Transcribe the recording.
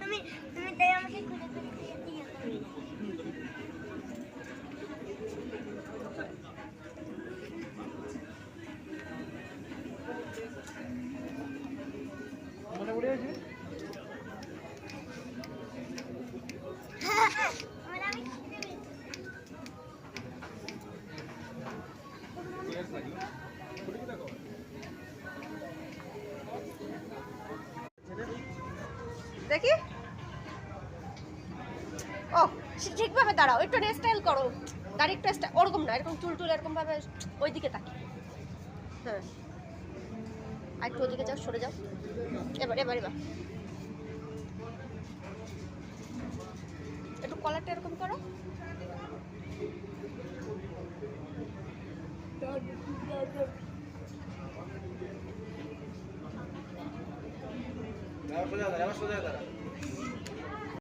তুমি তাই আমাকে খুঁজে খুঁজে দিয়ে করবে। মনে পড়ে আছে দেখি। ও ঠিকভাবে দাঁড়াও, একটু স্টাইল করো, দাঁড়িয়ে একটু ওরকম না, এরকম চুল টুল এরকম ভাবে ওইদিকে তাকি। হ্যাঁ, আর একটু ওদিকে যাও, সরে যাও। এবার এবার এবার একটু কলারটা এরকম করো। সোজা দাঁড়া, সোজা দাঁড়া।